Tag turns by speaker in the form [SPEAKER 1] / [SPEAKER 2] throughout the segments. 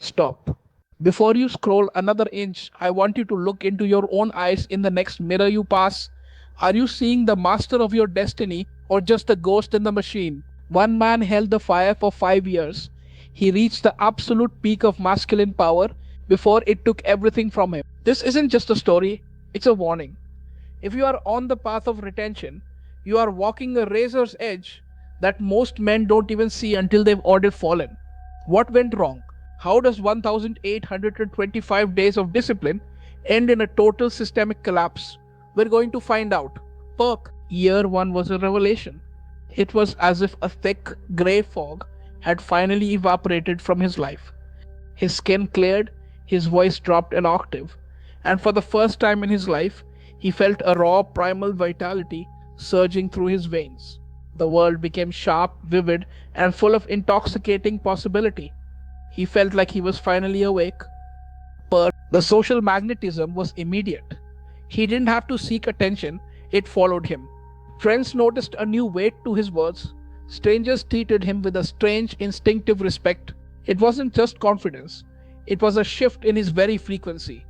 [SPEAKER 1] Stop. Before you scroll another inch, I want you to look into your own eyes in the next mirror you pass. Are you seeing the master of your destiny or just a ghost in the machine? One man held the fire for 5 years. He reached the absolute peak of masculine power before it took everything from him. This isn't just a story, it's a warning. If you are on the path of retention, you are walking a razor's edge that most men don't even see until they've already fallen. What went wrong? How does 1825 days of discipline end in a total systemic collapse? We're going to find out. Perk. Year 1 was a revelation. It was as if a thick, grey fog had finally evaporated from his life. His skin cleared, his voice dropped an octave, and for the first time in his life, he felt a raw primal vitality surging through his veins. The world became sharp, vivid, and full of intoxicating possibility. He felt like he was finally awake. But the social magnetism was immediate. He didn't have to seek attention, it followed him. Friends noticed a new weight to his words. Strangers treated him with a strange, instinctive respect. It wasn't just confidence, it was a shift in his very frequency.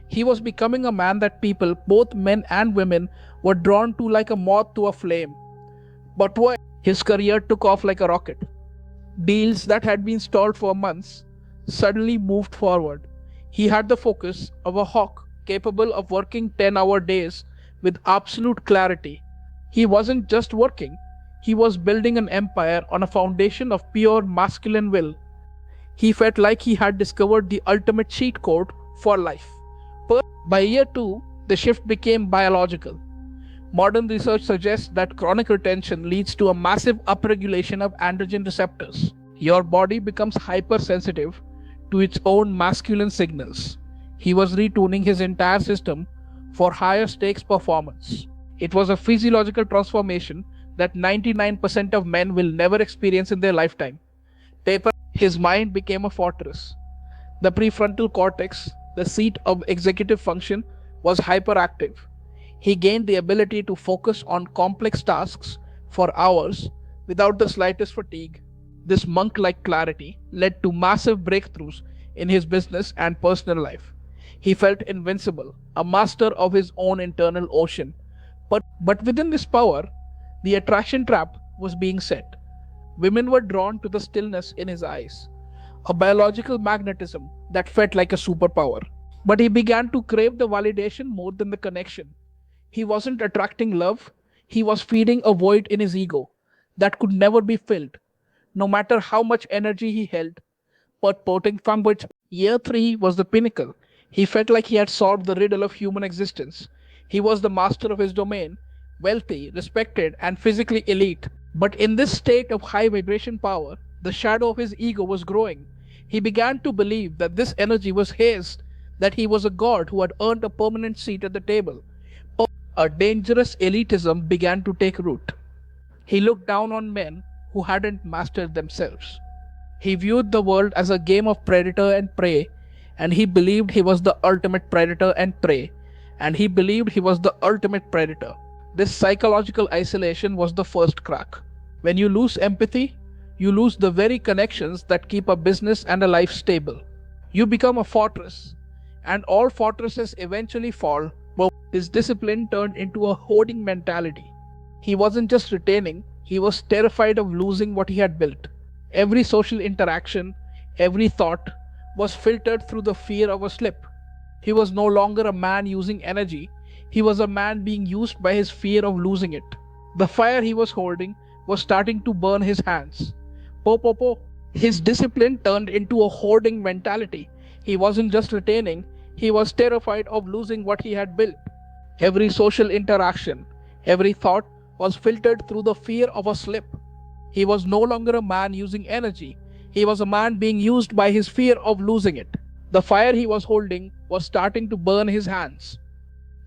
[SPEAKER 1] He was becoming a man that people, both men and women, were drawn to like a moth to a flame. But why? His career took off like a rocket. Deals that had been stalled for months suddenly moved forward. He had the focus of a hawk capable of working 10-hour days with absolute clarity. He wasn't just working, he was building an empire on a foundation of pure masculine will. He felt like he had discovered the ultimate cheat code for life. By year 2, the shift became biological. Modern research suggests that chronic retention leads to a massive upregulation of androgen receptors. Your body becomes hypersensitive to its own masculine signals. He was retuning his entire system for higher stakes performance. It was a physiological transformation that 99% of men will never experience in their lifetime. His mind became a fortress. The prefrontal cortex, the seat of executive function, was hyperactive. He gained the ability to focus on complex tasks for hours without the slightest fatigue. This monk like clarity led to massive breakthroughs in his business and personal life. He felt invincible, a master of his own internal ocean. But within this power, the attraction trap was being set. Women were drawn to the stillness in his eyes, a biological magnetism that felt like a superpower. But he began to crave the validation more than the connection. He wasn't attracting love, he was feeding a void in his ego that could never be filled, no matter how much energy he held. Purporting from which year 3 was the pinnacle. He felt like he had solved the riddle of human existence. He was the master of his domain, wealthy, respected, and physically elite. But in this state of high vibration power, the shadow of his ego was growing. He began to believe that this energy was his, that he was a god who had earned a permanent seat at the table. A dangerous elitism began to take root. He looked down on men who hadn't mastered themselves. He viewed the world as a game of predator and prey, and he believed he was the ultimate predator and prey, and he believed he was the ultimate predator. This psychological isolation was the first crack. When you lose empathy, you lose the very connections that keep a business and a life stable. You become a fortress, and all fortresses eventually fall. But his discipline turned into a hoarding mentality. He wasn't just retaining, he was terrified of losing what he had built. Every social interaction, every thought was filtered through the fear of a slip. He was no longer a man using energy, he was a man being used by his fear of losing it. The fire he was holding was starting to burn his hands. Po po po. His discipline turned into a hoarding mentality. He wasn't just retaining, he was terrified of losing what he had built. Every social interaction, every thought was filtered through the fear of a slip. He was no longer a man using energy, he was a man being used by his fear of losing it. The fire he was holding was starting to burn his hands.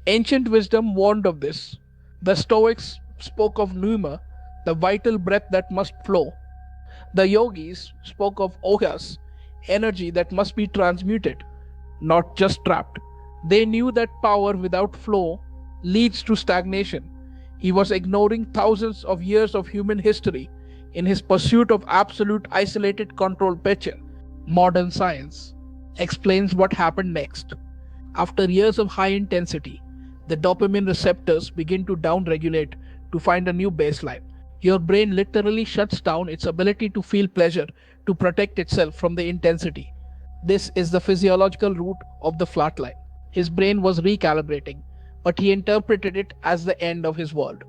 [SPEAKER 1] Ancient wisdom warned of this. The Stoics spoke of pneuma, the vital breath that must flow. The yogis spoke of ojas, energy that must be transmuted, not just trapped. They knew that power without flow leads to stagnation. He was ignoring thousands of years of human history in his pursuit of absolute isolated control picture. Modern science, explains what happened next. After years of high intensity, the dopamine receptors begin to downregulate to find a new baseline. Your brain literally shuts down its ability to feel pleasure to protect itself from the intensity. This is the physiological root of the flatline. His brain was recalibrating, but he interpreted it as the end of his world.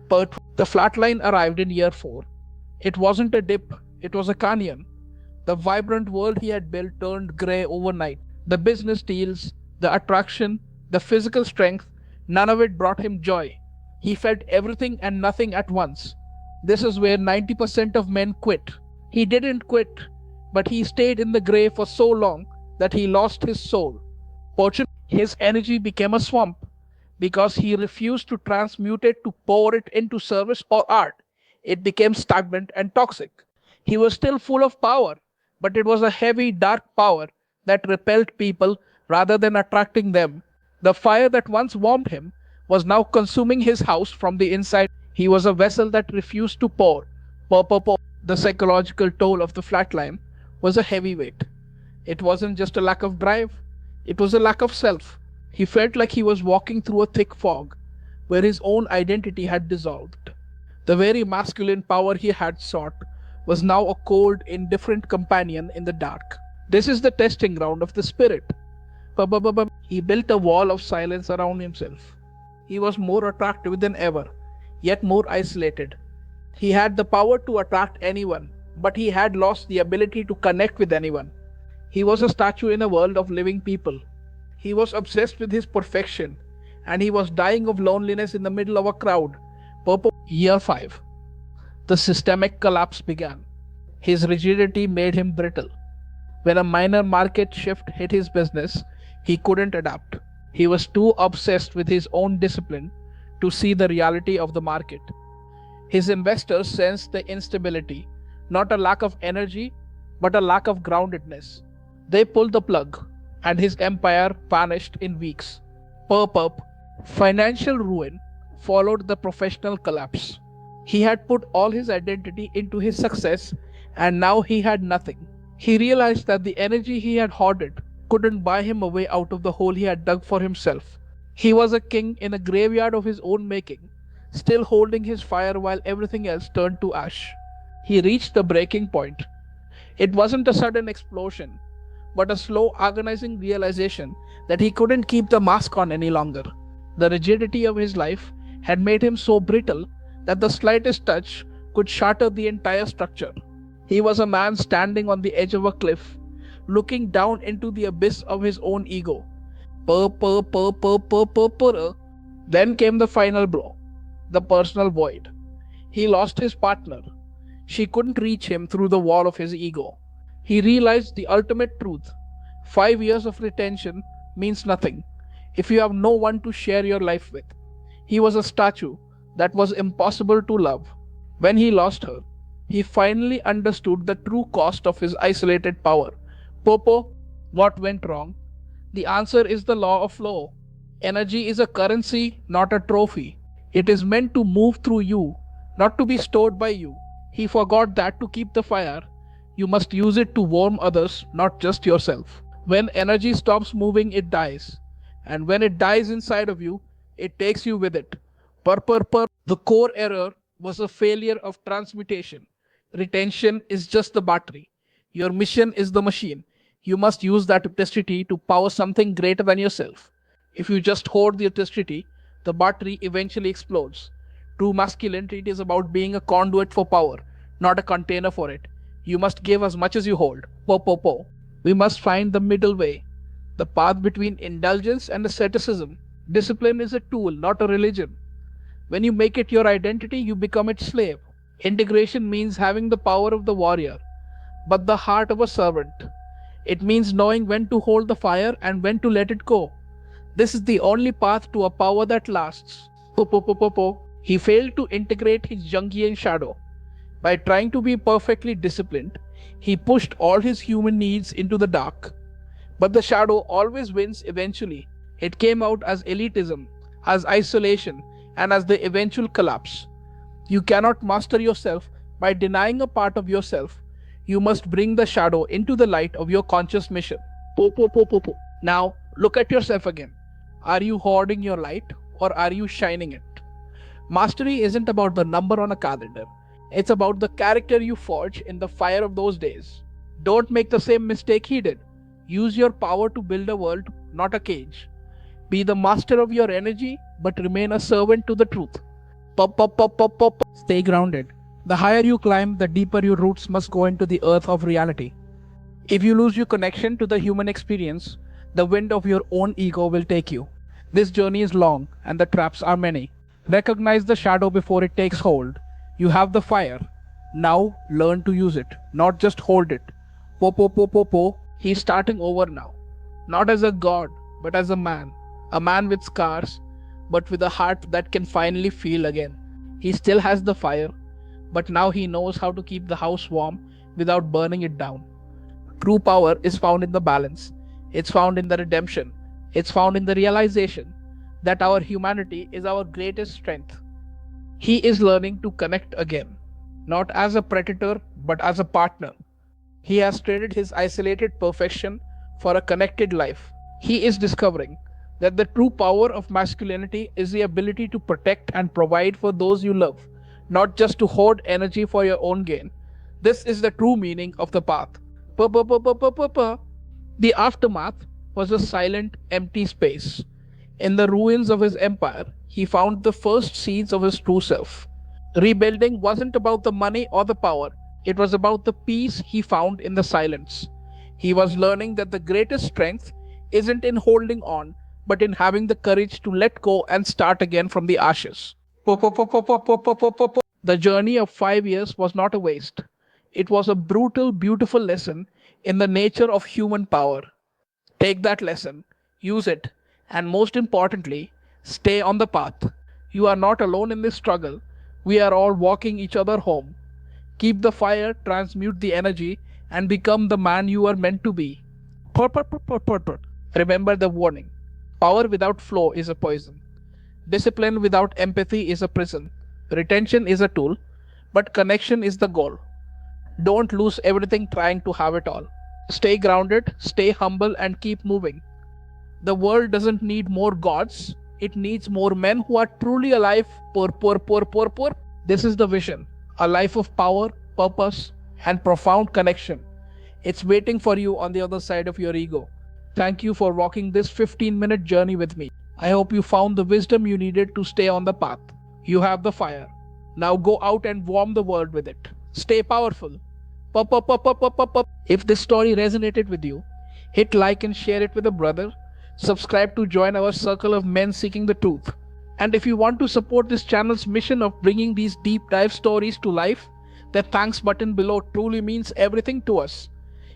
[SPEAKER 1] But the flatline arrived in year 4. It wasn't a dip, it was a canyon. The vibrant world he had built turned grey overnight. The business deals, the attraction, the physical strength, none of it brought him joy. He felt everything and nothing at once. This is where 90% of men quit. He didn't quit, but he stayed in the grey for so long that he lost his soul. Fortunately, his energy became a swamp because he refused to transmute it to pour it into service or art. It became stagnant and toxic. He was still full of power, but it was a heavy, dark power that repelled people rather than attracting them. The fire that once warmed him was now consuming his house from the inside. He was a vessel that refused to pour. Pour, pour, pour. The psychological toll of the flatline was a heavy weight. It wasn't just a lack of drive, it was a lack of self. He felt like he was walking through a thick fog where his own identity had dissolved. The very masculine power he had sought was now a cold, indifferent companion in the dark. This is the testing ground of the spirit. He built a wall of silence around himself. He was more attractive than ever, yet more isolated. He had the power to attract anyone, but he had lost the ability to connect with anyone. He was a statue in a world of living people. He was obsessed with his perfection, and he was dying of loneliness in the middle of a crowd. Year 5. The systemic collapse began. His rigidity made him brittle. When a minor market shift hit his business, he couldn't adapt. He was too obsessed with his own discipline to see the reality of the market. His investors sensed the instability, not a lack of energy, but a lack of groundedness. They pulled the plug, and his empire vanished in weeks. Financial ruin followed the professional collapse. He had put all his identity into his success, and now he had nothing. He realized that the energy he had hoarded couldn't buy him a way out of the hole he had dug for himself. He was a king in a graveyard of his own making, still holding his fire while everything else turned to ash. He reached the breaking point. It wasn't a sudden explosion, but a slow, agonizing realization that he couldn't keep the mask on any longer. The rigidity of his life had made him so brittle that the slightest touch could shatter the entire structure. He was a man standing on the edge of a cliff, looking down into the abyss of his own ego. Then came the final blow, the personal void. He lost his partner. She couldn't reach him through the wall of his ego. He realized the ultimate truth. 5 years of retention means nothing if you have no one to share your life with. He was a statue that was impossible to love. When he lost her, he finally understood the true cost of his isolated power. What went wrong? The answer is the law of flow. Energy is a currency, not a trophy. It is meant to move through you, not to be stored by you. He forgot that to keep the fire, you must use it to warm others, not just yourself. When energy stops moving, it dies. And when it dies inside of you, it takes you with it. The core error was a failure of transmutation. Retention is just the battery. Your mission is the machine. You must use that electricity to power something greater than yourself. If you just hoard the electricity, the battery eventually explodes. True masculinity is about being a conduit for power, not a container for it. You must give as much as you hold. We must find the middle way, the path between indulgence and asceticism. Discipline is a tool, not a religion. When you make it your identity, you become its slave. Integration means having the power of the warrior, but the heart of a servant. It means knowing when to hold the fire and when to let it go. This is the only path to a power that lasts. He failed to integrate his Jungian shadow. By trying to be perfectly disciplined, he pushed all his human needs into the dark. But the shadow always wins eventually. It came out as elitism, as isolation, and as the eventual collapse. You cannot master yourself by denying a part of yourself. You must bring the shadow into the light of your conscious mission. Po, po, po, po, po. Now, look at yourself again. Are you hoarding your light or are you shining it? Mastery isn't about the number on a calendar, it's about the character you forge in the fire of those days. Don't make the same mistake he did. Use your power to build a world, not a cage. Be the master of your energy, but remain a servant to the truth. Pop, pop, pop, pop, pop. Stay grounded. The higher you climb, the deeper your roots must go into the earth of reality. If you lose your connection to the human experience, the wind of your own ego will take you. This journey is long and the traps are many. Recognize the shadow before it takes hold. You have the fire. Now learn to use it, not just hold it. Po po po po po. He's starting over now. Not as a god, but as a man. A man with scars, but with a heart that can finally feel again. He still has the fire, but now he knows how to keep the house warm without burning it down. True power is found in the balance, it's found in the redemption, it's found in the realization that our humanity is our greatest strength. He is learning to connect again, not as a predator but as a partner. He has traded his isolated perfection for a connected life. He is discovering that the true power of masculinity is the ability to protect and provide for those you love, not just to hoard energy for your own gain. This is the true meaning of the path. Pa-pa-pa-pa-pa-pa-pa. The aftermath was a silent, empty space. In the ruins of his empire, he found the first seeds of his true self. Rebuilding wasn't about the money or the power, it was about the peace he found in the silence. He was learning that the greatest strength isn't in holding on, but in having the courage to let go and start again from the ashes. The journey of 5 years was not a waste. It was a brutal, beautiful lesson in the nature of human power. Take that lesson, use it, and most importantly, stay on the path. You are not alone in this struggle. We are all walking each other home. Keep the fire, transmute the energy, and become the man you are meant to be. Remember the warning. Power without flow is a poison. Discipline without empathy is a prison. Retention is a tool, but connection is the goal. Don't lose everything trying to have it all. Stay grounded, stay humble, and keep moving. The world doesn't need more gods, it needs more men who are truly alive. Poor, poor, poor, poor, poor. This is the vision, a life of power, purpose, and profound connection. It's waiting for you on the other side of your ego. Thank you for walking this 15-minute journey with me. I hope you found the wisdom you needed to stay on the path. You have the fire. Now go out and warm the world with it. Stay powerful. Pop, pop, pop, pop, pop, pop, pop. If this story resonated with you, hit like and share it with a brother. Subscribe to join our circle of men seeking the truth. And if you want to support this channel's mission of bringing these deep dive stories to life, the thanks button below truly means everything to us.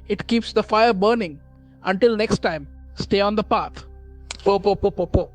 [SPEAKER 1] It keeps the fire burning. Until next time, stay on the path. Po, po, po, po, po.